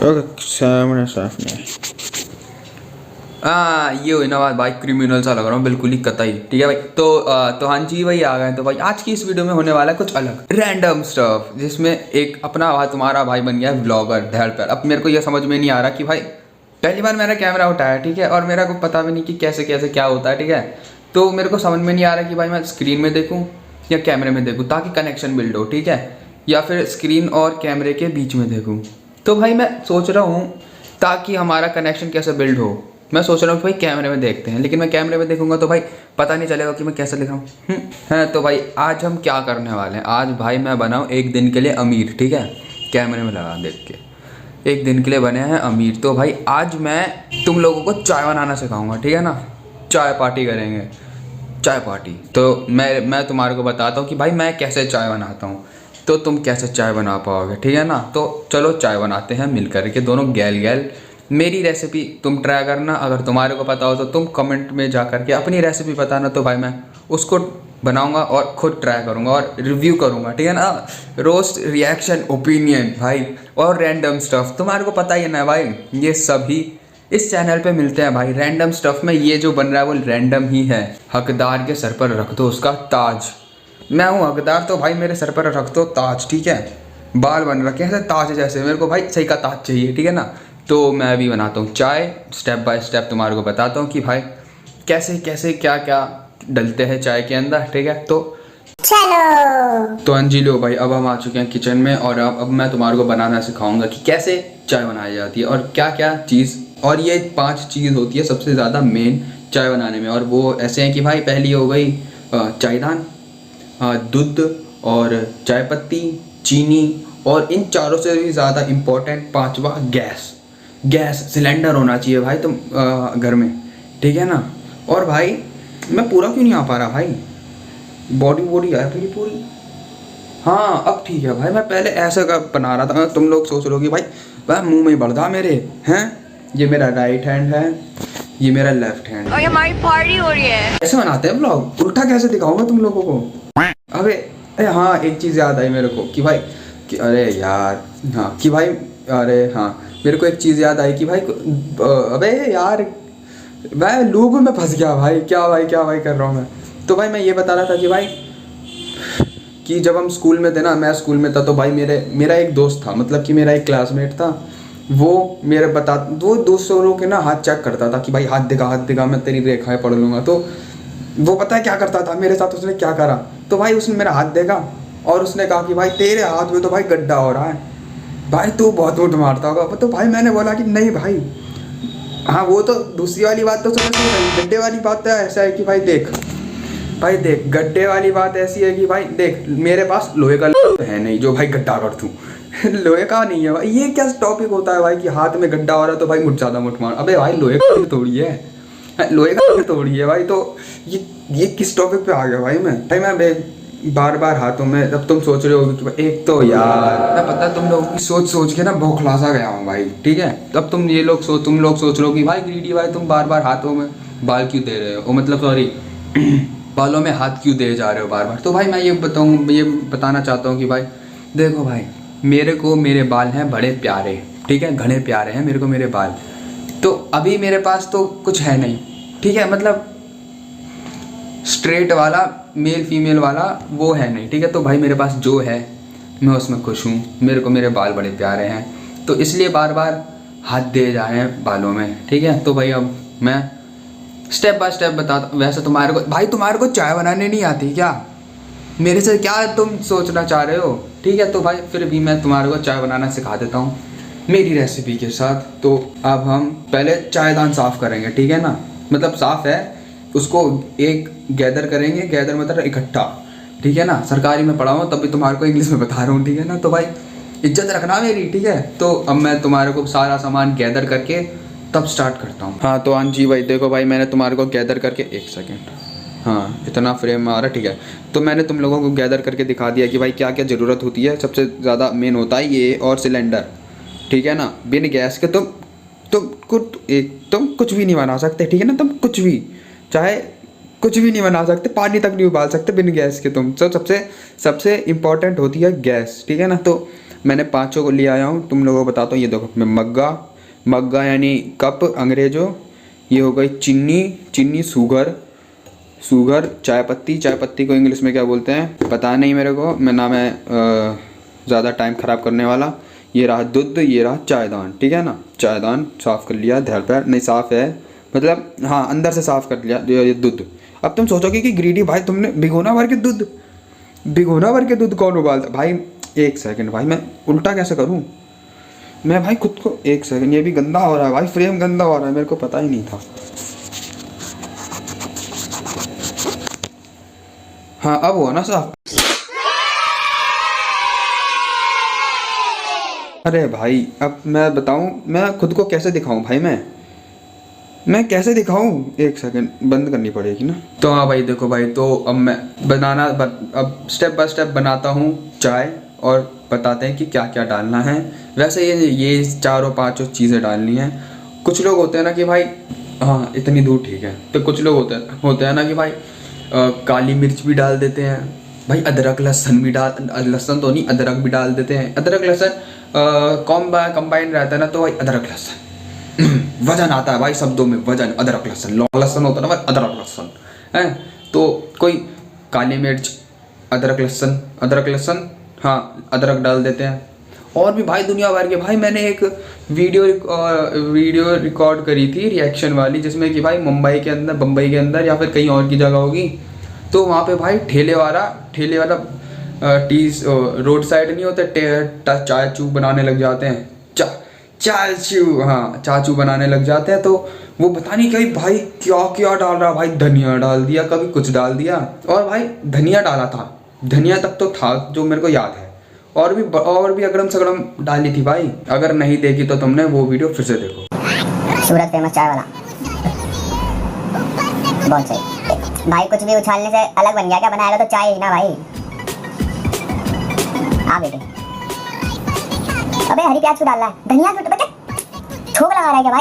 सामने साफ नहीं। ये हुई ना बात भाई, क्रिमिनल सा लग रहा हूँ बिल्कुल ही कतई। ठीक है भाई, तो हाँ जी भाई आ गए। तो भाई आज की इस वीडियो में होने वाला है कुछ अलग रैंडम स्टफ, जिसमें एक अपना भाई तुम्हारा भाई बन गया है व्लॉगर धड़ पर। अब मेरे को ये समझ में नहीं आ रहा कि भाई पहली बार मैंने कैमरा उठाया, ठीक है, और मेरा को पता भी नहीं कि कैसे कैसे क्या होता है, ठीक है। तो मेरे को समझ में नहीं आ रहा कि भाई मैं स्क्रीन में देखूँ या कैमरे में देखूँ ताकि कनेक्शन बिल्ड हो, ठीक है, या फिर स्क्रीन और कैमरे के बीच में देखूँ। तो भाई मैं सोच रहा हूँ ताकि हमारा कनेक्शन कैसे बिल्ड हो, मैं सोच रहा हूँ कि भाई कैमरे में देखते हैं, लेकिन मैं कैमरे में देखूंगा तो भाई पता नहीं चलेगा कि मैं कैसे दिख रहा हूँ। है तो भाई आज हम क्या करने वाले हैं, आज भाई मैं बनाऊँ एक दिन के लिए अमीर, ठीक है, कैमरे में लगा देख के एक दिन के लिए बने हैं अमीर। तो भाई आज मैं तुम लोगों को चाय बनाना सिखाऊंगा, ठीक है ना, चाय पार्टी करेंगे, चाय पार्टी। तो मैं तुम्हारे को बताता हूँ कि भाई मैं कैसे चाय बनाता हूँ, तो तुम कैसे चाय बना पाओगे, ठीक है ना। तो चलो चाय बनाते हैं मिल करके दोनों गैल गैल। मेरी रेसिपी तुम ट्राई करना, अगर तुम्हारे को पता हो तो तुम कमेंट में जा करके अपनी रेसिपी बताना, तो भाई मैं उसको बनाऊंगा और खुद ट्राई करूंगा और रिव्यू करूंगा, ठीक है ना। रोस्ट, रिएक्शन, ओपिनियन भाई और रैंडम स्टफ, तुम्हारे को पता ही है ना भाई, ये सभी इस चैनल पे मिलते हैं भाई। रैंडम स्टफ में ये जो बन रहा है वो रैंडम ही है। हकदार के सर पर रख दो उसका ताज, मैं हूँ हकदार, तो भाई मेरे सर पर रख दो ताज, ठीक है। बाल बन रखे हैं ताज जैसे, मेरे को भाई सही का ताज चाहिए, ठीक है ना। तो मैं अभी बनाता हूँ चाय, स्टेप बाय स्टेप तुम्हारे को बताता हूँ कि भाई कैसे कैसे क्या क्या डलते हैं चाय के अंदर, ठीक है। तो चलो तो अंजी लो भाई, अब हम आ चुके हैं किचन में और अब मैं तुम्हारे को बनाना सिखाऊंगा कि कैसे चाय बनाई जाती है और क्या क्या चीज़, और ये 5 चीज़ होती है सबसे ज़्यादा मेन चाय बनाने में। और वो ऐसे हैं कि भाई पहली हो गई चायदान, दूध और चाय पत्ती, चीनी, और इन चारों से भी ज़्यादा इम्पोर्टेंट 5वां गैस सिलेंडर होना चाहिए भाई तुम घर में, ठीक है ना। और भाई मैं पूरा क्यों नहीं आ पा रहा भाई, बॉडी है भाई पूरी। हाँ अब ठीक है भाई, मैं पहले ऐसा का बना रहा था, तुम लोग सोच लो कि भाई वह मुंह में बढ़ा मेरे हैं। ये मेरा राइट हैंड है, ये मेरा लेफ्ट हैंड, और हमारी पार्टी हो रही है। ऐसे बनाते हैं ब्लॉग, उल्टा कैसे दिखाऊंगा तुम लोगों को। अबे अरे हाँ एक चीज़ याद आई मेरे को कि भाई अरे यार हाँ कि भाई अरे हाँ मेरे को एक चीज़ याद आई कि भाई अबे यार मैं लूप में फंस गया भाई, क्या भाई कर रहा हूँ मैं। तो भाई मैं ये बता रहा था कि भाई कि जब हम स्कूल में थे ना, मैं स्कूल में था, तो भाई मेरा एक दोस्त था, मतलब कि मेरा एक क्लासमेट था, वो दूसरों के ना हाथ चेक करता था कि भाई हाथ दिखा मैं तेरी रेखाएं पढ़ लूँगा। तो वो पता है क्या करता था मेरे साथ, उसने क्या करा, तो भाई उसने मेरा हाथ देखा और उसने कहा कि भाई तेरे हाथ में तो भाई गड्ढा हो रहा है, भाई तू बहुत ऊँट मारता होगा। तो भाई मैंने बोला कि नहीं भाई, हाँ वो तो दूसरी वाली बात तो समझ नहीं रही, गड्ढे वाली बात तो ऐसा है कि भाई देख गड्ढे वाली बात ऐसी है कि भाई देख मेरे पास लोहे का तो है नहीं जो भाई गड्ढा कर दूँ लोहे का नहीं है भाई। ये क्या टॉपिक होता है भाई कि हाथ में गड्ढा हो रहा है तो भाई ज़्यादा मुठ मार, अबे भाई लोहे का थोड़ी है, लोहे का थोड़ी है भाई। तो ये किस टॉपिक पे आ गया भाई मैं बार हाथों में। अब तुम सोच रहे हो कि एक तो यार मैं पता है तुम लोगों की सोच के ना बौखलासा गया हूँ भाई, ठीक है। तब तुम लोग सोच रहे हो कि भाई ग्रीडी भाई तुम बार हाथों में बाल क्यों दे रहे हो, मतलब सॉरी बालों में हाथ क्यों दे जा रहे हो बार। तो भाई मैं ये बताना चाहता हूँ कि भाई देखो भाई मेरे बाल हैं बड़े प्यारे, ठीक है, घने प्यारे हैं मेरे को मेरे बाल। तो अभी मेरे पास तो कुछ है नहीं, ठीक है, मतलब स्ट्रेट वाला मेल फीमेल वाला वो है नहीं, ठीक है। तो भाई मेरे पास जो है मैं उसमें खुश हूँ, मेरे को मेरे बाल बड़े प्यारे हैं, तो इसलिए बार हाथ दे जा रहे हैं बालों में, ठीक है। तो भाई अब मैं स्टेप बाय स्टेप बताता। वैसे तुम्हारे को चाय बनाने नहीं आती क्या, मेरे से क्या तुम सोचना चाह रहे हो, ठीक है। तो भाई फिर भी मैं तुम्हारे को चाय बनाना सिखा देता हूँ मेरी रेसिपी के साथ। तो अब हम पहले चायदान साफ़ करेंगे, ठीक है ना, मतलब साफ़ है, उसको एक गैदर करेंगे, गैदर मतलब इकट्ठा, ठीक है ना। सरकारी में पढ़ा हूँ तब भी तुम्हारे को इंग्लिश में बता रहा हूँ, ठीक है ना। तो भाई इज्जत रखना मेरी, ठीक है। तो अब मैं तुम्हारे को सारा सामान गैदर करके तब स्टार्ट करता हूँ। हाँ तो हाँ जी भाई देखो भाई मैंने तुम्हारे को गैदर करके, एक सेकेंड, हाँ इतना फ्रेम में आ रहा, ठीक है। तो मैंने तुम लोगों को गैदर करके दिखा दिया कि भाई क्या क्या ज़रूरत होती है। सबसे ज़्यादा मेन होता है ये और सिलेंडर, ठीक है ना। बिन गैस के तुम कुछ भी नहीं बना सकते, ठीक है ना। तुम कुछ भी चाहे कुछ भी नहीं बना सकते, पानी तक नहीं उबाल सकते बिन गैस के तुम। तो सबसे इम्पोर्टेंट होती है गैस, ठीक है ना। तो मैंने 5 को ले आया हूँ, तुम लोगों को बताता हूँ। ये देखो मैं मग्गा यानी कप अंग्रेजों, ये हो गई चीनी, शुगर, चाय पत्ती को इंग्लिश में क्या बोलते हैं पता नहीं मेरे को, मैं ना मैं ज़्यादा टाइम ख़राब करने वाला। ये रहा दूध, ये रहा चायदान, ठीक है ना। चायदान साफ़ कर लिया, ध्यान पैर नहीं साफ़ है, मतलब हाँ अंदर से साफ़ कर लिया। ये दूध, अब तुम सोचोगे कि ग्रीडी भाई तुमने भिगोना भर के दूध कौन उबालता भाई। एक सेकंड भाई, मैं उल्टा कैसे करूँ मैं भाई खुद को। एक सेकंड, ये भी गंदा हो रहा है भाई, फ्रेम गंदा हो रहा है, मेरे को पता ही नहीं था। हाँ अब हुआ ना साफ। अरे भाई अब मैं बताऊं मैं खुद को कैसे दिखाऊं भाई, मैं कैसे दिखाऊं। एक सेकंड बंद करनी पड़ेगी ना। तो हाँ भाई देखो भाई, तो अब मैं अब स्टेप बाय स्टेप बनाता हूँ चाय, और बताते हैं कि क्या क्या डालना है। वैसे ये चारों पांचों चीज़ें डालनी है। कुछ लोग होते हैं ना कि भाई हाँ इतनी दूर ठीक है, तो कुछ लोग होते हैं ना कि भाई काली मिर्च भी डाल देते हैं भाई, अदरक लहसुन भी लहसुन तो नहीं, अदरक भी डाल देते हैं। अदरक लहसुन कंबाइन रहता है ना, तो भाई अदरक लहसुन वजन आता है भाई शब्दों में, वजन। अदरक लहसुन लहसुन होता है ना भाई, अदरक लहसुन है। तो कोई काली मिर्च, अदरक लहसुन हाँ अदरक डाल देते हैं। और भी भाई दुनिया भर के भाई, मैंने एक वीडियो रिकॉर्ड करी थी रिएक्शन वाली, जिसमें कि भाई बम्बई के अंदर या फिर कहीं और की जगह होगी, तो वहाँ पे भाई ठेले वाला रोड साइड नहीं होते, चाचू बनाने लग जाते हैं, चाचू बनाने लग जाते हैं। तो वो पता नहीं कहीं भाई क्या क्या डाल रहा भाई, धनिया डाल दिया, कभी कुछ डाल दिया। और भाई धनिया डाला था, धनिया तक तो था जो मेरे को याद है, और भी अगड़म सगड़म डाली थी भाई। अगर नहीं देखी तो तुमने वो वीडियो फिर से देखो। सूरत फेमस चाय वाला बहुत सही भाई, कुछ भी उछालने से अलग बन गया क्या, बनाएगा तो चाय ही ना भाई। हाँ बेटे, अबे हरी प्याज क्यों डाल रहा है, धनिया क्यों, बेटे छोक लगा रहा है क्या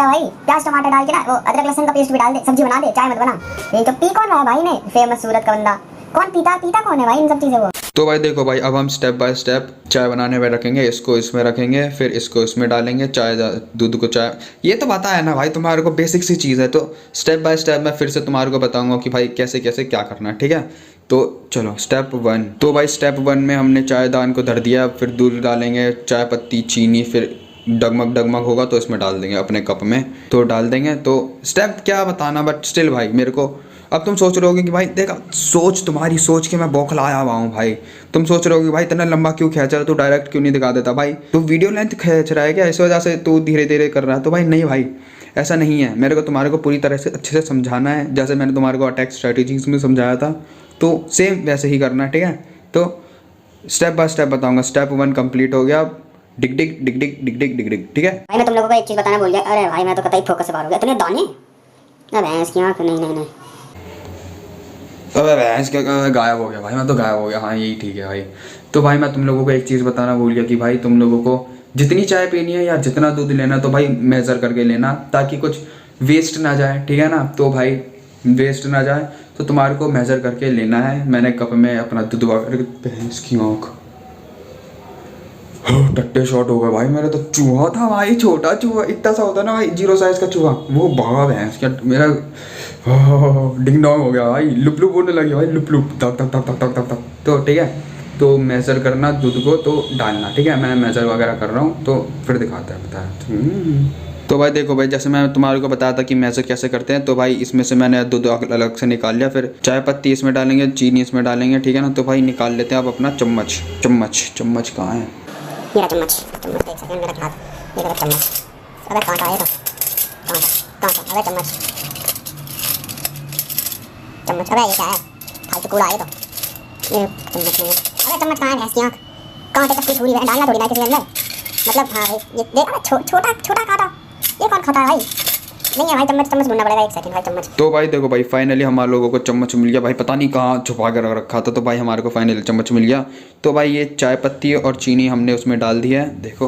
भाई, प्याज टमाटर डाल के ना वो अदरक लहसुन का पेस्ट भी डाल दे, सब्जी बना दे, चाय मत बना। ये तो पी कौन रहा है भाई ने, फेमस सूरत का बंदा, कौन पीता कौन है भाई इन सब चीज़ों को। तो भाई देखो भाई, अब हम स्टेप बाय स्टेप चाय बनाने में रखेंगे, इसको इसमें रखेंगे, फिर इसको इसमें डालेंगे, दूध को चाय, ये तो पता है ना भाई तुम्हारे को, बेसिक सी चीज़ है। तो स्टेप बाय स्टेप मैं फिर से तुम्हारे को बताऊंगा कि भाई कैसे कैसे क्या करना है, ठीक है। तो चलो स्टेप 1। तो भाई स्टेप 1 में हमने चायदान को धर दिया, फिर दूध डालेंगे, चाय पत्ती, चीनी, फिर डगमग होगा तो इसमें डाल देंगे अपने कप में, तो डाल देंगे। तो स्टेप क्या बताना, बट स्टिल भाई मेरे को अब तुम सोच रहे होगे कि भाई देखा तुम्हारी सोच के मैं बौखलाया हुआ हूँ भाई। तुम सोच रहे होगे भाई इतना लंबा क्यों खींच रहा है, तू डायरेक्ट क्यों नहीं दिखा देता भाई, तो वीडियो लेंथ खींच रहा है क्या, इस वजह से तू धीरे धीरे कर रहा है। तो भाई नहीं भाई, ऐसा नहीं है, मेरे को तुम्हारे को पूरी तरह से अच्छे से समझाना है, जैसे मैंने तुम्हारे को अटैक स्ट्रेटेजीज में समझाया था, तो सेम वैसे ही करना है, ठीक है। तो स्टेप बाय स्टेप बताऊँगा। स्टेप 1 कंप्लीट हो गया, डिग डिग, ठीक है भाई। मैं तुम लोगों को एक चीज़ बताना भूल गया, अरे भाई मैं तो कतई फोकस से बाहर हो गया, इतने दाने, अरे भैंस की आँख, नहीं अबे भैंस क्या गायब हो गया भाई, मैं तो गायब हो गया, हाँ यही ठीक है भाई। तो भाई मैं तुम लोगों को एक चीज़ बताना भूल गया कि भाई तुम लोगों को जितनी चाय पीनी है या जितना दूध लेना तो भाई मेज़र करके लेना, ताकि कुछ वेस्ट ना जाए, ठीक है ना। तो भाई वेस्ट ना जाए तो तुम्हारे को मेज़र करके लेना है। मैंने कप में अपना दूध, भैंस की आँख, टट्टे शॉट हो गया भाई। मेरा तो चूहा था भाई, छोटा चूहा, इतना सा होता ना भाई, 0 साइज का चूहा, वो भागा भैंस क्या, मेरा डिंग डोंग हो गया भाई, लुप लुप होने लगी भाई, लुप लुप तक। तो ठीक है, तो मेज़र करना दूध को, तो डालना, ठीक है। मैं मेज़र वगैरह कर रहा हूँ, तो फिर दिखाता है, बताया। तो भाई देखो भाई, जैसे मैं तुम्हारे को बताया था कि मेज़र कैसे करते हैं, तो भाई इसमें से मैंने दूध अलग से निकाल लिया, फिर चाय पत्ती इसमें डालेंगे, चीनी इसमें डालेंगे, ठीक है ना। तो भाई निकाल लेते हैं अब अपना चम्मच कहाँ है, मेरा चम्मच एक सेकंड, मेरा हाथ, ये मेरा चम्मच, अबे कांटा है तो कांटा, अबे चम्मच, अबे ये क्या है, फालतू कूड़ा है तो, ये चम्मच नहीं है, अबे चम्मच कहाँ है, भैंस की आँख, कांटे तक कुछ डालना थोड़ी ना किसी अंदर, मतलब हाँ भाई ये देख, छोटा कांटा, ये कौन खाता है भाई, नहीं है भाई, चम्मच ढूंढना पड़ेगा, एक सेकंड भाई, चम्मच। तो भाई देखो भाई, फाइनली हमारे लोगों को चम्मच मिल गया भाई, पता नहीं कहाँ छुपा कर रखा था, तो भाई हमारे को फाइनली चम्मच मिल गया। तो भाई ये चाय पत्ती और चीनी हमने उसमें डाल दिया है, देखो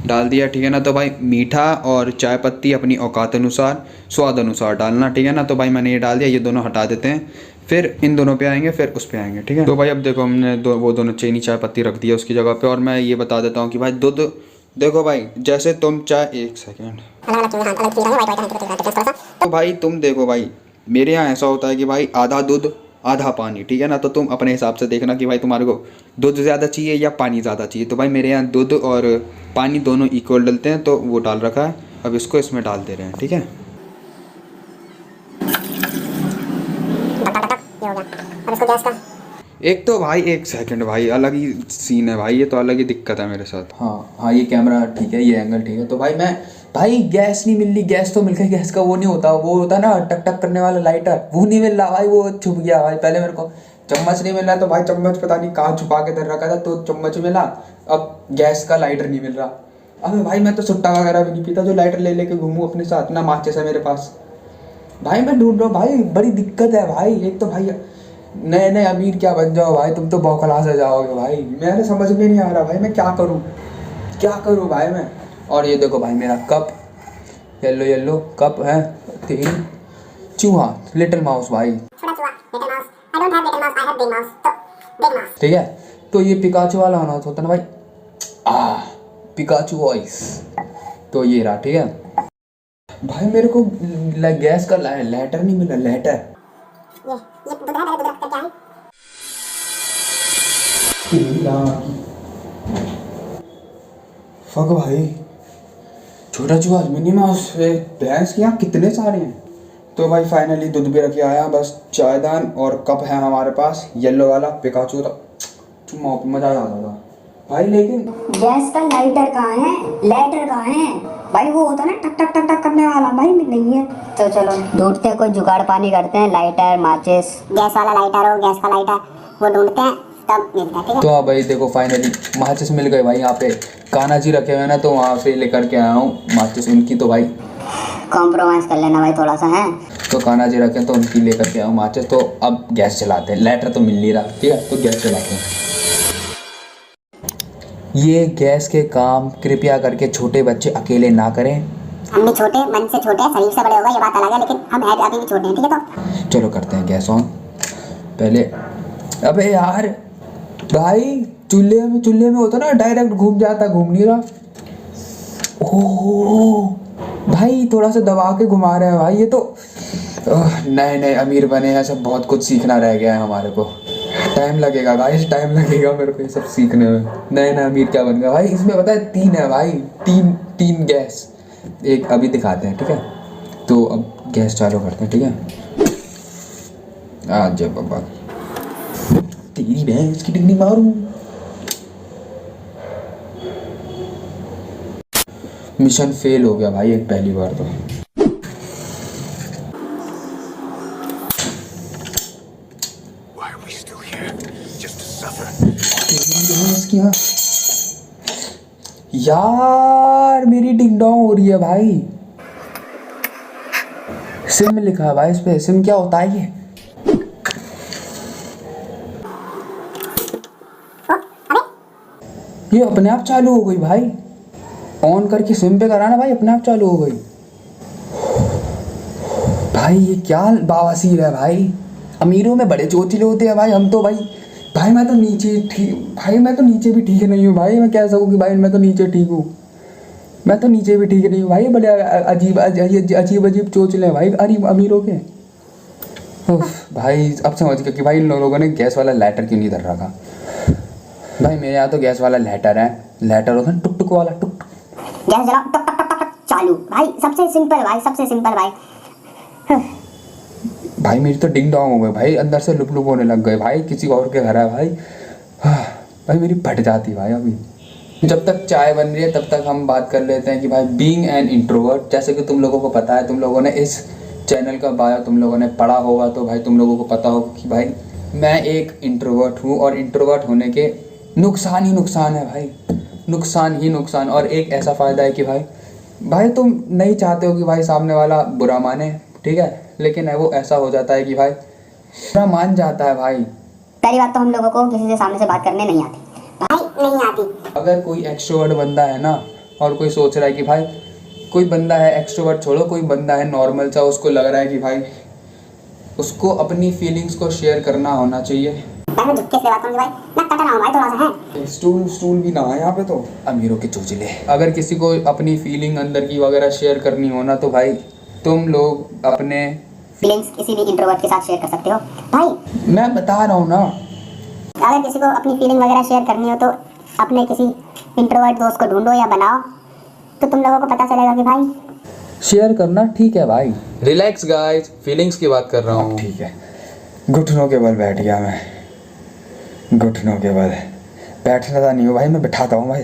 डाल दिया, ठीक है ना। तो भाई मीठा और चाय पत्ती अपनी औकात अनुसार, स्वाद अनुसार डालना, ठीक है ना। तो भाई मैंने ये डाल दिया, ये दोनों हटा देते हैं। फिर इन दोनों पे आएंगे, फिर उस पे आएंगे, ठीक है। तो भाई अब देखो हमने वो दोनों चीनी चाय पत्ती रख दिया उसकी जगह पे। और मैं ये बता देता हूँ कि भाई दूध देखो भाई, जैसे तुम चाय, एक सेकेंड, तो भाई तुम देखो भाई, मेरे यहाँ ऐसा होता है कि भाई आधा दूध आधा पानी, ठीक है ना। तो तुम अपने हिसाब से देखना कि भाई तुम्हारे को दूध ज़्यादा चाहिए या पानी ज़्यादा चाहिए। तो भाई मेरे यहाँ दूध और पानी दोनों इक्वल डलते हैं, तो वो डाल रखा है। अब इसको इसमें डाल दे रहे हैं, ठीक है। अब इसको गैस का एक तो भाई एक सेकंड भाई, अलग ही सीन है भाई, ये तो अलग ही दिक्कत है मेरे साथ। हाँ, ये कैमरा ठीक है, ये एंगल ठीक है। तो भाई भाई गैस नहीं मिल रही। गैस तो मिल गई, गैस का वो नहीं होता, वो होता है ना टक टक करने वाला लाइटर, वो नहीं मिल रहा भाई, वो छुप गया भाई। पहले मेरे को चम्मच नहीं मिल रहा, तो भाई चम्मच पता नहीं कहाँ छुपा के धर रखा था, तो चम्मच मिला। अब गैस का लाइटर नहीं मिल रहा। अबे भाई मैं तो सुट्टा वगैरह भी नहीं पीता जो लाइटर ले लेके घूमूं अपने साथ, ना माचिस है मेरे पास। भाई मैं ढूंढ रहा हूँ भाई, बड़ी दिक्कत है भाई। एक तो भाई नए नए अमीर क्या बन जाओ भाई, तुम तो बौखला से जाओगे भाई। मेरे समझ में नहीं आ रहा भाई, मैं क्या करूँ भाई मैं। और ये देखो भाई मेरा कप, येलो कप है, 3 चूहा, लिटिल माउस भाई, ठीक है। तो ये पिकाचू वाला होना होता ना भाई, पिकाचू वॉइस, तो ये रहा, ठीक है। भाई मेरे को गैस का लाइटर नहीं मिला, लाइटर। फक भाई, छोटा चूहा, मिनी माउस, भैंस के यहाँ कितने सारे हैं। तो भाई फाइनली दूध भी रखे आया, बस चायदान और कप है हमारे पास, येलो वाला पिकाचू था, मजा आ जाता था भाई। लेकिन गैस का लाइटर कहाँ है, लाइटर कहाँ है भाई, वो होता है ना टक टक टक टक करने वाला, भाई नहीं है। तो चलो ढूंढते हैं, कोई जुगाड़ पानी करते हैं, लाइटर माचिस, गैस वाला लाइटर हो, गैस का लाइटर वो ढूंढते हैं, तब मिलता है, ठीक है। तो हाँ भाई देखो फाइनली माचिस मिल गए भाई। यहाँ पे कान्हा जी रखे हुए हैं ना, तो वहाँ से लेकर के आया हूँ माचिस उनकी। तो भाई कॉम्प्रोमाइज कर लेना भाई थोड़ा सा है। तो कान्हा जी रखे तो उनकी लेकर के आया हूँ माचिस। तो अब गैस चलाते हैं, लाइटर तो मिल नहीं रहा, ठीक है, तो गैस चलाते हैं। ये गैस के काम कृपया करके छोटे बच्चे अकेले ना करें। हम भी छोटे, मन से छोटे हैं, शरीर से बड़े हो गए, ये बात अलग है, लेकिन हम है अभी भी छोटे हैं, ठीक है। तो चलो करते हैं गैस ऑन पहले। अबे यार भाई, चूल्हे में होता ना डायरेक्ट घूम जाता, घूम नहीं रहा। ओह भाई थोड़ा सा दबा के घुमा रहे हैं भाई। ये तो नए नए अमीर बने हैं, सब बहुत कुछ सीखना रह गया है हमारे को। टाइम लगेगा भाई, टाइम लगेगा मेरे को ये सब सीखने में। नए नए अमीर क्या बन गया भाई। इसमें पता है 3 है भाई, तीन गैस, एक अभी दिखाते हैं, ठीक है। तो अब गैस चालू करते हैं, ठीक है। आज बाबा तेरी भैंस की टिकनी मारूं। मिशन फेल हो गया भाई एक पहली बार तो। यार मेरी डिंग डोंग हो रही है भाई। सिम लिखा है भाई इस पे, सिम क्या होता है ये अपने आप चालू हो गई भाई। ऑन करके सिम पे कराना भाई, अपने आप चालू हो गई भाई। ये क्या बावासीर है भाई। अमीरों में बड़े चोचले होते हैं भाई, हम तो भाई मैं तो नीचे ठीक, भाई मैं तो नीचे भी ठीक नहीं हूँ भाई। मैं कह सकूँ कि भाई मैं तो नीचे ठीक हूँ, मैं तो नीचे भी ठीक नहीं हूँ भाई। बड़े अजीब चोचले हैं भाई अमीरों के। भाई अब समझ गया कि भाई इन लोगों ने गैस वाला लाइटर क्यों नहीं धर रखा। भाई मेरे यहाँ तो गैस वाला लाइटर है, लाइटर होता है टुक टुक वाला, टुक टुक गैस जलाओ, टक टक टक टक चालू भाई। सबसे सिंपल भाई, सबसे सिंपल भाई। भाई मेरी तो डिंग डोंग हो गई भाई, अंदर से लुप लुप होने लग गए भाई। किसी और के घर है भाई। भाई मेरी फट जाती भाई। अभी जब तक चाय बन रही है तब तक हम बात कर लेते हैं कि भाई बीइंग एन इंट्रोवर्ट, जैसे कि तुम लोगों को पता है, तुम लोगों ने इस चैनल का बायो तुम लोगों ने पढ़ा होगा, तो भाई तुम लोगों को पता होगा कि भाई मैं एक इंट्रोवर्ट हूँ। और इंट्रोवर्ट होने के नुकसान ही नुकसान है भाई, नुकसान ही नुकसान। और एक ऐसा फ़ायदा है कि भाई तुम नहीं चाहते हो कि भाई सामने वाला बुरा माने, ठीक है, लेकिन वो ऐसा हो जाता है कि भाई बुरा मान जाता है भाई। पहली बात तो हम लोगों को किसी से सामने से बात करने नहीं आती भाई, नहीं आती। अगर कोई एक्सट्रोवर्ट बंदा है ना, और कोई सोच रहा है कि भाई कोई बंदा है एक्सट्रोवर्ट छोड़ो, कोई बंदा है नॉर्मल सा, उसको लग रहा है कि भाई उसको अपनी फीलिंग्स को शेयर करना होना चाहिए। मैं झुक के से बात करूंगी भाई, ना कटा ना हो भाई, थोड़ा सा है। स्टूल भी ना है यहाँ पे, तो अमीरों के चोचले। अगर किसी को अपनी फीलिंग अंदर की वगैरह शेयर करनी हो ना, तो भाई तुम लोग अपने फीलिंग्स किसी भी इंट्रोवर्ट के साथ शेयर कर सकते हो भाई। मैं बता रहा हूँ ना, अगर किसी को अपनी फीलिंग वगैरह शेयर करनी हो तो अपने किसी इंट्रोवर्ट दोस्त को ढूंढो या बनाओ, तो तुम लोगों को पता चलेगा कि भाई शेयर करना ठीक है भाई। रिलैक्स गाइस, फीलिंग्स की बात कर रहा हूँ। ठीक है, घुटनों के बल बैठ गया मैं, घुटनों के बल। बैठना था नहीं हो भाई, मैं बिठाता हूँ भाई।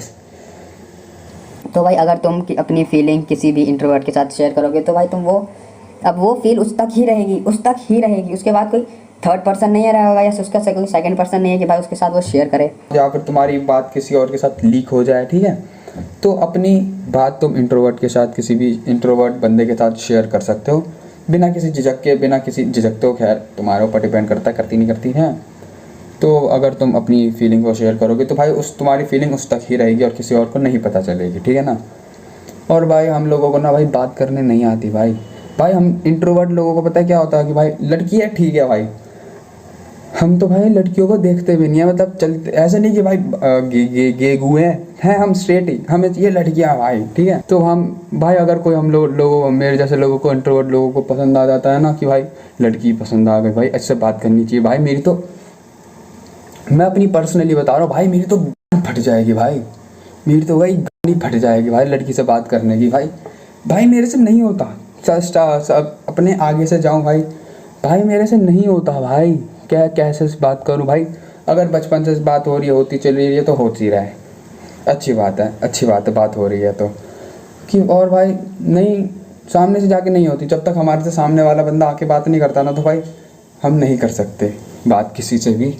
तो भाई अगर तुम अपनी फीलिंग किसी भी इंट्रोवर्ट के साथ शेयर करोगे तो भाई तुम वो फील उस तक ही रहेगी, उसके बाद कोई थर्ड पर्सन नहीं रहेगा या उसका सेकंड पर्सन नहीं है कि भाई उसके साथ वो शेयर करे, या फिर तुम्हारी बात किसी और के साथ लीक हो जाए, ठीक है, तो अपनी बात तुम इंट्रोवर्ट के साथ, किसी भी इंट्रोवर्ट बंदे के साथ शेयर कर सकते हो बिना किसी झिझक के, बिना किसी झिझक तो खैर तुम्हारे ऊपर डिपेंड करता है, करती नहीं करती है। तो अगर तुम अपनी फीलिंग को शेयर करोगे तो भाई तुम्हारी फीलिंग उस तक ही रहेगी और किसी और को नहीं पता चलेगी, ठीक है ना। और भाई हम लोगों को ना भाई बात करने नहीं आती भाई हम इंट्रोवर्ट लोगों को पता है क्या होता है कि भाई लड़की है ठीक है भाई, हम तो भाई लड़कियों को देखते भी नहीं है, मतलब चलते ऐसे नहीं कि भाई गे गुए हैं हम स्ट्रेट ही, हमें ये लड़कियां भाई, ठीक है। तो हम भाई अगर कोई हम लोगों मेरे जैसे लोगों को, इंट्रोवर्ट लोगों को पसंद आ जाता है ना कि भाई लड़की पसंद आ गई भाई, अच्छे बात करनी चाहिए भाई। मेरी तो, मैं अपनी पर्सनली बता रहा हूँ भाई, मेरी तो फट जाएगी भाई, मेरी तो भाई गानी फट जाएगी भाई लड़की से बात करने की। भाई मेरे से नहीं होता, सब अपने आगे से जाऊँ भाई मेरे से नहीं होता भाई, क्या कैसे बात करूँ भाई। अगर बचपन से बात हो रही है, होती चली रही है तो होती ही रहे, अच्छी बात है, बात हो रही है तो कि, और भाई नहीं सामने से जाके नहीं होती, जब तक हमारे से सामने वाला बंदा आके बात नहीं करता ना, तो भाई हम नहीं कर सकते बात किसी से भी।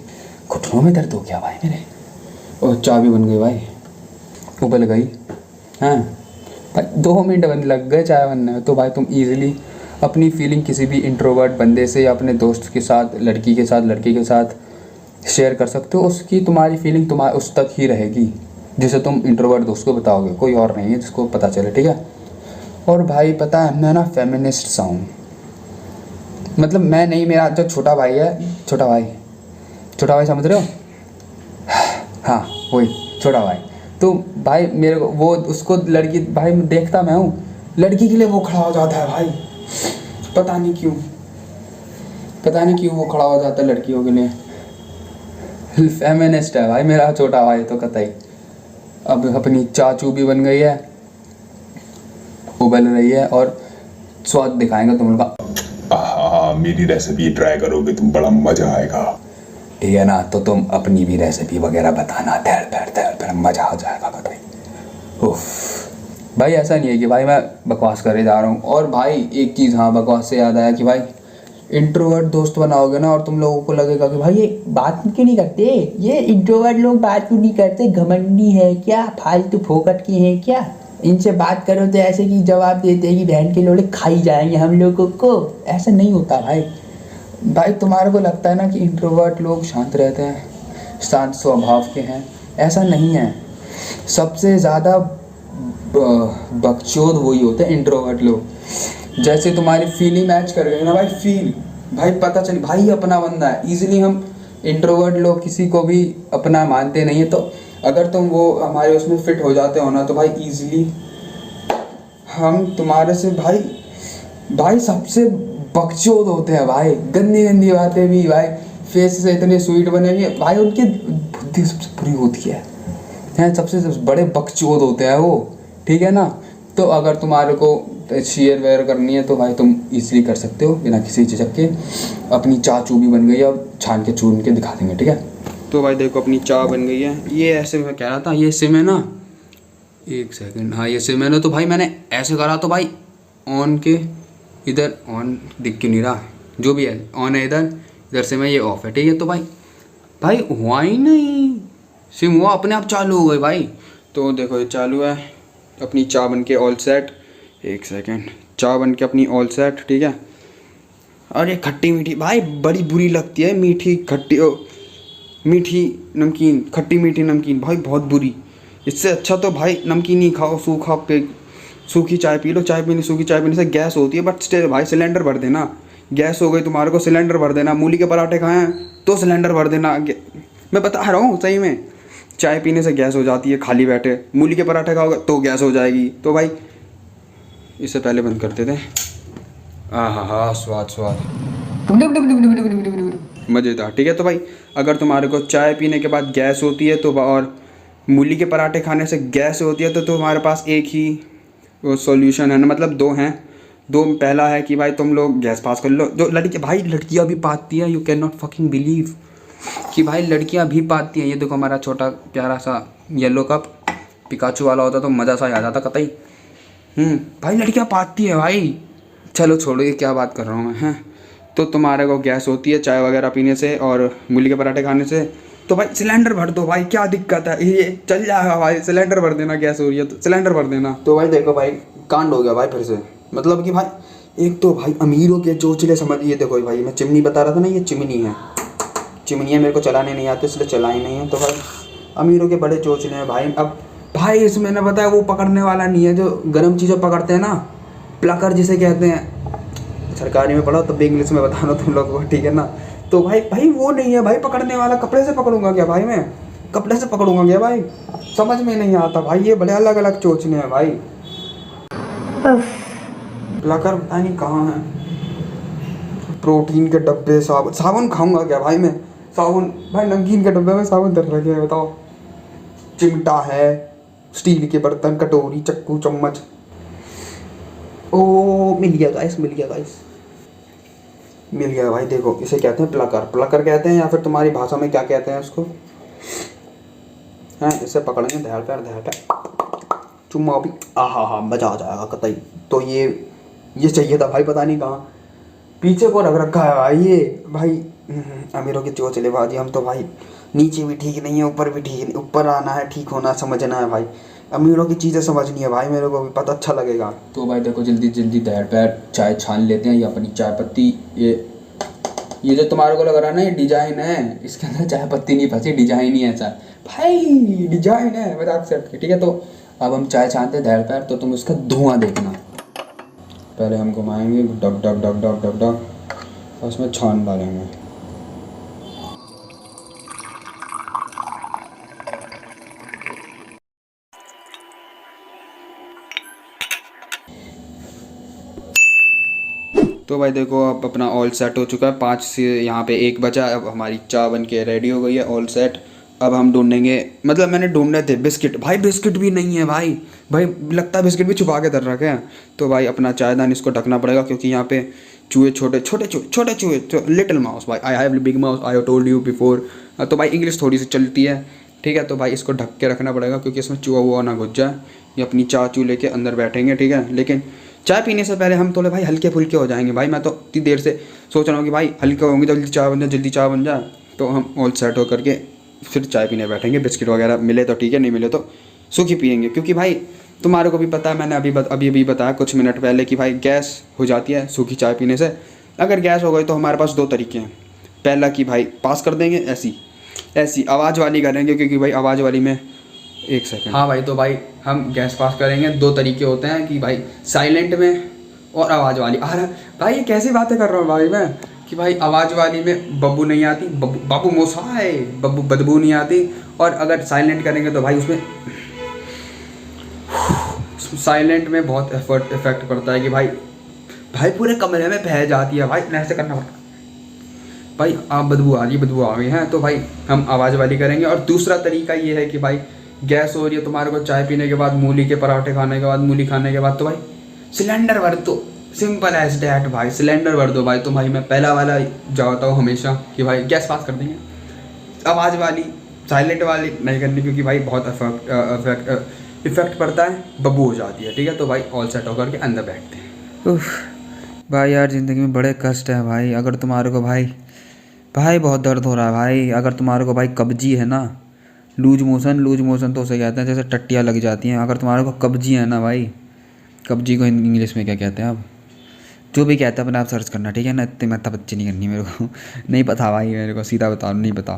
घुटनों में दर्द हो गया भाई मेरे, और चाबी बन गई भाई, उबल गई। हाँ भाई 2 मिनट लग गए चाय बनने में। तो भाई तुम ईजिली अपनी फीलिंग किसी भी इंट्रोवर्ट बंदे से या अपने दोस्त के साथ, लड़की के साथ शेयर कर सकते हो। उसकी तुम्हारी फीलिंग तुम्हारे उस तक ही रहेगी जिसे तुम इंट्रोवर्ट दोस्त को बताओगे, कोई और नहीं है जिसको पता चले, ठीक है। और भाई पता है मैं ना फेमिनिस्ट सा हूँ, मतलब मैं नहीं, मेरा जो छोटा भाई है, छोटा भाई समझ रहे हो, हाँ वही छोटा भाई। तो भाई मेरे को वो, उसको लड़की भाई देखता मैं हूँ, लड़की के लिए वो खड़ा हो जाता है भाई, पता नहीं क्यों वो खड़ा हो जाता है लड़कियों के लिए। फेमिनिस्ट है भाई मेरा छोटा भाई तो कतई। अब अपनी चाचू भी बन गई है, उबल रही है, और स्वाद दिखाएंगे तुम लोग का। मेरी रेसिपी ट्राई करोगे तुम, बड़ा मजा आएगा, ठीक है ना। तो तुम अपनी भी रेसिपी वगैरह बताना, फिर मजा आ जाएगा कतई। उफ भाई ऐसा नहीं है कि भाई मैं बकवास करे जा रहा हूँ। और भाई एक चीज़, हाँ बकवास से याद आया कि भाई इंट्रोवर्ट दोस्त बनाओगे ना और तुम लोगों को लगेगा कि भाई ये बात क्यों नहीं करते, ये इंट्रोवर्ट लोग बात क्यों नहीं करते, घमंडी है क्या, फालतू फोकट की है क्या, इनसे बात करो तो ऐसे की जवाब देते हैं कि बहन के लोड़े खाई जाएंगे हम लोगों को। ऐसा नहीं होता भाई तुम्हारे को लगता है ना कि इंट्रोवर्ट लोग शांत रहते हैं, शांत स्वभाव के हैं, ऐसा नहीं है। सबसे ज़्यादा बकचोद वही होते हैं इंट्रोवर्ट लोग। जैसे तुम्हारी फीलिंग मैच कर गई ना भाई पता चली भाई अपना बंदा है। इजीली हम इंट्रोवर्ट लोग किसी को भी अपना मानते नहीं है, तो अगर तुम वो हमारे उसमें फिट हो जाते हो ना, तो भाई इजीली हम तुम्हारे से भाई सबसे बकचोद होते हैं भाई, गंदी बातें भी भाई, फेस से इतने स्वीट बनेंगे भाई, उनकी बुद्धि सबसे बुरी होती है, सबसे बड़े बकचोद होते हैं वो, ठीक है ना। तो अगर तुम्हारे को शेयर वेयर करनी है तो भाई तुम इजीली कर सकते हो बिना किसी झिझक के। अपनी चाचू भी बन गई है, अब छान के चून के दिखा देंगे, ठीक है। तो भाई देखो अपनी चाय बन गई है। ये ऐसे मैं कह रहा था, ये सिम है ना, एक सेकंड, हाँ ये सिम है ना, तो भाई मैंने ऐसे करा तो भाई ऑन के इधर ऑन दिख क्यों नहीं रहा, जो भी है ऑन है इधर से मैं, ये ऑफ है, ठीक है। तो भाई हुआ ही नहीं, सिम हुआ अपने आप चालू हो गई भाई। तो देखो ये चालू है, अपनी चाय बन के ऑल सेट, एक सेकंड, चाय बन के अपनी ऑल सेट, ठीक है। और ये खट्टी मीठी भाई बड़ी बुरी लगती है, मीठी नमकीन, खट्टी मीठी नमकीन भाई बहुत बुरी। इससे अच्छा तो भाई नमकीन ही खाओ, सूखी चाय पी लो। चाय पीने सूखी चाय पीने से गैस होती है, बट स्टिल भाई सिलेंडर भर देना, गैस हो गई तुम्हारे को सिलेंडर भर देना, मूली के पराठे खाए हैं तो सिलेंडर भर देना। मैं बता रहा हूँ सही में, चाय पीने से गैस हो जाती है खाली बैठे, मूली के पराठे खाओगे तो गैस हो जाएगी। तो भाई इससे पहले बंद करते थे। हाँ स्वाद स्वाद मज़ेदार। ठीक है, तो भाई अगर तुम्हारे को चाय पीने के बाद गैस होती है तो और मूली के पराठे खाने से गैस होती है तो तुम्हारे पास एक ही वो सॉल्यूशन है ना, मतलब दो हैं। दो, पहला है कि भाई तुम लोग गैस पास कर लो। जो लड़कियां भी पाती है, you can not fucking believe कि भाई लड़कियां भी पाती हैं। ये देखो हमारा छोटा प्यारा सा येलो कप, पिकाचू वाला होता तो मज़ा सा आ जाता कतई। भाई लड़कियां पाती है भाई। चलो छोड़ो, ये क्या बात कर रहा हूँ मैं, हैं। तो तुम्हारे को गैस होती है चाय वगैरह पीने से और मूली के पराठे खाने से, तो भाई सिलेंडर भर दो भाई, क्या दिक्कत है, ये चल जाएगा भाई। सिलेंडर भर देना, गैस हो रही है तो सिलेंडर भर देना। तो भाई देखो भाई कांड हो गया भाई फिर से, मतलब कि भाई एक तो भाई अमीरों के चोचले समझिए। देखो भाई मैं चिमनी बता रहा था ना, ये चिमनी है, चिमनी है, मेरे को चलाने नहीं आते इसलिए चलाई नहीं है। तो भाई अमीरों के बड़े चोचले हैं भाई। अब भाई इसमें ना बताया वो पकड़ने वाला नहीं है जो गर्म चीज़ें पकड़ते हैं ना, प्लकर जिसे कहते हैं। सरकारी में पढ़ा तब भी इंग्लिश में बता रहा हूँ तुम लोग को, ठीक है ना। तो भाई वो नहीं है भाई पकड़ने वाला। कपड़े से पकड़ूंगा क्या भाई, मैं कपड़े से पकड़ूंगा क्या भाई, समझ में नहीं आता भाई। ये बड़े अलग अलग चोचले हैं भाई। प्लकर पता नहीं कहाँ है। प्रोटीन के डब्बे, साबुन खाऊंगा क्या भाई मैं, साबुन भाई नमकीन के डब्बे में साबुन धर रखे हैं बताओ। चिमटा है, स्टील के बर्तन, कटोरी, चक्कू, चम्मच। ओ मिल गया गाइस, मिल गया गाइस, मिल गया भाई। देखो इसे कहते हैं प्लकर, प्लकर कहते हैं, या फिर तुम्हारी भाषा में क्या कहते हैं उसको, हैं। इसे पकड़ेंगे धैल पैर चुम्मा भी, हाँ मज़ा आ जाएगा कतई। तो ये चाहिए था भाई, पता नहीं कहाँ पीछे को रख रखा है भाई ये भाई। अमीरों के चोचले बाजी। हम तो भाई नीचे भी ठीक नहीं है, ऊपर भी ठीक नहीं, ऊपर आना है, ठीक होना समझना है भाई। अमीरों की चीज़ें समझनी है भाई, मेरे को भी पता अच्छा लगेगा। तो भाई देखो जल्दी जल्दी दहर पैर चाय छान लेते हैं। ये अपनी चाय पत्ती, ये जो तुम्हारे को लग रहा है ना ये डिजाइन है, इसके अंदर चाय पत्ती नहीं फंसी, डिजाइन ही ऐसा भाई, डिजाइन है मजाक से हटके। ठीक है, तो अब हम चाय छानते हैं दहर पैर, तो तुम उसका धुआं देखना। पहले हम घुमाएंगे डग डग डग डग डग डग, और उसमें छान डालेंगे। तो भाई देखो अब अपना ऑल सेट हो चुका है। 5 से यहाँ पे 1 बचा। अब हमारी चाय बन के रेडी हो गई है, ऑल सेट। अब हम ढूंढेंगे, मतलब मैंने ढूंढे थे बिस्किट। भाई बिस्किट भी नहीं है भाई लगता है बिस्किट भी छुपा के धर रखे हैं। तो भाई अपना चायदान इसको ढकना पड़ेगा, क्योंकि यहाँ पे चूहे, छोटे चूहे, लिटिल माउस भाई, I have big mouse, I have told you before. तो भाई इंग्लिश थोड़ी सी चलती है, ठीक है। तो भाई इसको ढक के रखना पड़ेगा, क्योंकि इसमें चूहा वूहा ना घुस जाए। ये अपनी चाय चू लेके अंदर बैठेंगे, ठीक है। लेकिन चाय पीने से पहले हम थोड़े भाई हल्के फुल्के हो जाएंगे भाई। मैं तो इतनी देर से सोच रहा हूँ कि भाई हल्के होंगे, जल्दी चाय बन जाए, जल्दी चाय बन जाए। तो हम ऑल सेट होकर के फिर चाय पीने बैठेंगे। बिस्किट वगैरह मिले तो ठीक है, नहीं मिले तो सूखी पियेंगे। क्योंकि भाई तुम्हारे को भी पता है, मैंने अभी बताया कुछ मिनट पहले कि भाई गैस हो जाती है सूखी चाय पीने से। अगर गैस हो गई तो हमारे पास 2 तरीके हैं। पहला कि भाई पास कर देंगे, ऐसी आवाज़ वाली करेंगे, क्योंकि भाई आवाज़ वाली में 1 सेकंड, हाँ भाई। तो भाई हम गैस पास करेंगे। 2 तरीके होते हैं कि भाई साइलेंट में और आवाज़ वाली। अरे भाई ये कैसी बातें कर रहा हूँ भाई मैं, कि भाई आवाज़ वाली में बब्बू नहीं आती, बाबू मोसा है, बब्बू बदबू नहीं आती। और अगर साइलेंट करेंगे तो भाई उसमें साइलेंट में बहुत इफेक्ट पड़ता है कि भाई पूरे कमरे में बह जाती है भाई, ऐसे करना पड़ता भाई। आप बदबू आ गई है। तो भाई हम आवाज़ वाली करेंगे। और दूसरा तरीका ये है कि भाई गैस हो रही है तुम्हारे को चाय पीने के बाद, मूली के पराठे खाने के बाद, मूली खाने के बाद, तो भाई सिलेंडर भर दो, सिंपल एज डैट भाई, सिलेंडर भर दो भाई। तो भाई मैं पहला वाला जाता हूँ हमेशा कि भाई गैस पास कर देंगे। आवाज़ वाली, साइलेंट वाली नहीं करनी, क्योंकि भाई बहुत इफेक्ट पड़ता है, बब्बू हो जाती है, ठीक है। तो भाई ऑल सेट होकर के अंदर बैठते हैं। भाई यार ज़िंदगी में बड़े कष्ट है भाई। अगर तुम्हारे को भाई बहुत दर्द हो रहा है भाई, अगर तुम्हारे को भाई कब्जी है ना, लूज मोशन तो उसे कहते हैं जैसे टट्टियाँ लग जाती हैं। अगर तुम्हारे को कब्जी है ना भाई, कब्जी को इंग्लिश में क्या कहते हैं, अब जो भी कहते हैं अपने आप सर्च करना, ठीक है ना। इतनी मत बच्ची नहीं करनी मेरे को नहीं पता भाई, मेरे को सीधा बताओ, नहीं पता।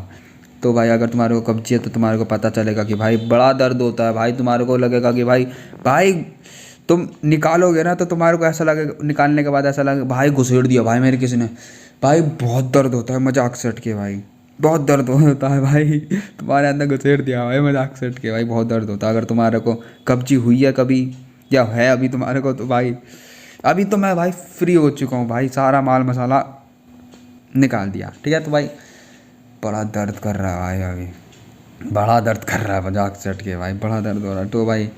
तो भाई अगर तुम्हारे को कब्जी है तो तुम्हारे को पता चलेगा कि भाई बड़ा दर्द होता है भाई। तुम्हारे को लगेगा कि भाई तुम निकालोगे ना तो तुम्हारे को ऐसा लगेगा, निकालने के बाद ऐसा लगेगा भाई घुसेड़ दिया भाई मेरे किसी ने। भाई बहुत दर्द होता है मजाक से हट के भाई, बहुत दर्द होता है भाई, तुम्हारे अंदर घुसेड़ दिया भाई मजाक से हट के भाई, बहुत दर्द होता है। अगर तुम्हारे को कब्जी हुई है कभी या है अभी तुम्हारे को, तो भाई अभी तो मैं भाई फ्री हो चुका हूँ भाई, सारा माल मसाला निकाल दिया, ठीक है। तो भाई बड़ा दर्द कर रहा है भाई, अभी बड़ा दर्द कर रहा है मजाक से हट के भाई, बड़ा दर्द हो रहा है। तो भाई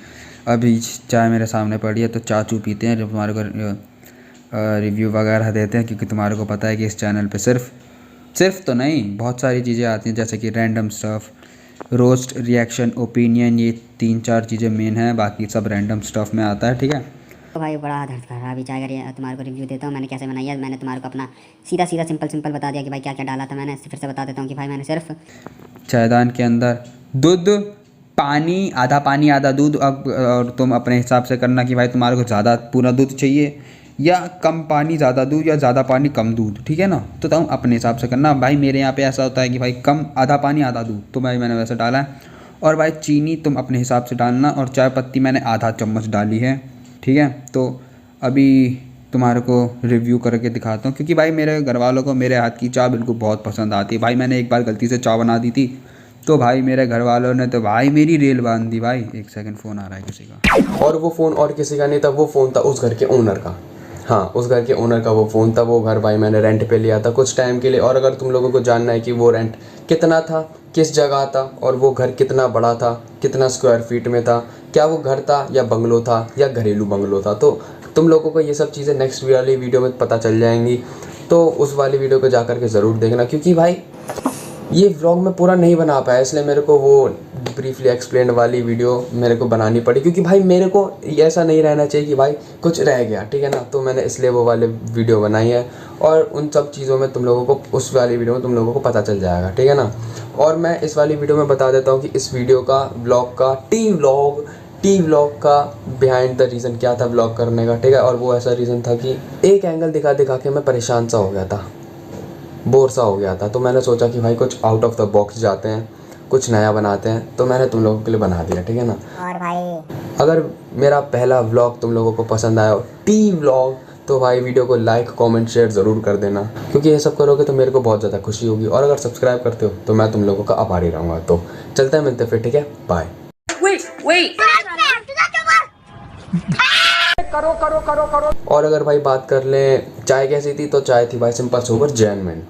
अभी चाय मेरे सामने पड़ी है तो चाचू पीते हैं, जब तुम्हारे को रिव्यू वगैरह देते हैं, क्योंकि तुम्हारे को पता है कि इस चैनल पे सिर्फ तो नहीं बहुत सारी चीज़ें आती हैं, जैसे कि random stuff, roast, reaction, opinion, ये 3-4 चीज़ें मेन हैं, बाकी सब रैंडम स्टफ़ में आता है, ठीक है। तो भाई बड़ा दर्द कर रहा है अभी चाय का तुम्हारे को रिव्यू देता हूँ मैंने कैसे बनाई है। मैंने तुम्हारे को अपना सीधा सिंपल बता दिया कि भाई क्या क्या डाला था मैंने। फिर से बता देता हूँ कि भाई मैंने सिर्फ चायदान के अंदर दूध, पानी आधा दूध, अब और तुम अपने हिसाब से करना कि भाई तुम्हारे को ज़्यादा पूरा दूध चाहिए या कम पानी ज़्यादा दूध या ज़्यादा पानी कम दूध, ठीक है ना। तो तुम अपने हिसाब से करना। भाई मेरे यहाँ पे ऐसा होता है कि भाई कम, आधा पानी आधा दूध, तो भाई मैंने वैसे डाला है। और भाई चीनी तुम अपने हिसाब से डालना, और चाय पत्ती मैंने आधा चम्मच डाली है, ठीक है। तो अभी तुम्हारे को रिव्यू करके दिखाता हूँ, क्योंकि भाई मेरे घर वालों को मेरे हाथ की चाय बिल्कुल बहुत पसंद आती है। भाई मैंने एक बार गलती से चाय बना दी थी, तो भाई मेरे घर वालों ने तो भाई मेरी रेल बांध दी भाई। एक सेकंड, फ़ोन आ रहा है किसी का। और वो फ़ोन और किसी का नहीं था, वो फ़ोन था उस घर के ओनर का। हाँ, उस घर के ओनर का वो फ़ोन था। वो घर भाई मैंने रेंट पे लिया था कुछ टाइम के लिए। और अगर तुम लोगों को जानना है कि वो रेंट कितना था, किस जगह था, और वो घर कितना बड़ा था, कितना स्क्वायर फीट में था, क्या वो घर था या बंगलो था या घरेलू बंगलो था, तो तुम लोगों को ये सब चीज़ें नेक्स्ट वाली वीडियो में पता चल जाएंगी। तो उस वाली वीडियो को जा कर के ज़रूर देखना, क्योंकि भाई ये व्लॉग मैं पूरा नहीं बना पाया, इसलिए मेरे को वो ब्रीफली एक्सप्लेन वाली वीडियो मेरे को बनानी पड़ी, क्योंकि भाई मेरे को ऐसा नहीं रहना चाहिए कि भाई कुछ रह गया, ठीक है ना। तो मैंने इसलिए वो वाले वीडियो बनाई है, और उन सब चीज़ों में तुम लोगों को, उस वाली वीडियो में तुम लोगों को पता चल जाएगा, ठीक है ना। और मैं इस वाली वीडियो में बता देता हूँ कि इस वीडियो का व्लॉग का टी व्लॉग का बिहाइंड द रीज़न क्या था व्लॉग करने का, ठीक है। और वो ऐसा रीज़न था कि एक एंगल दिखा के मैं परेशान सा हो गया था, बोर सा हो गया था। तो मैंने सोचा कि भाई कुछ आउट ऑफ द बॉक्स जाते हैं, कुछ नया बनाते हैं, तो मैंने तुम लोगों के लिए बना दिया, ठीक है ना। और भाई अगर मेरा पहला व्लॉग तुम लोगों को पसंद आया हो, टी व्लॉग, तो भाई वीडियो को लाइक, कमेंट, शेयर ज़रूर कर देना, क्योंकि ये सब करोगे तो मेरे को बहुत ज़्यादा खुशी होगी। और अगर सब्सक्राइब करते हो तो मैं तुम लोगों का आभारी रहूँगा। तो चलते हैं, मिलते फिर, ठीक है, बाय। करो। और अगर भाई बात कर लें चाय कैसी थी, तो चाय थी भाई सिंपल सोबर जेन्युइन।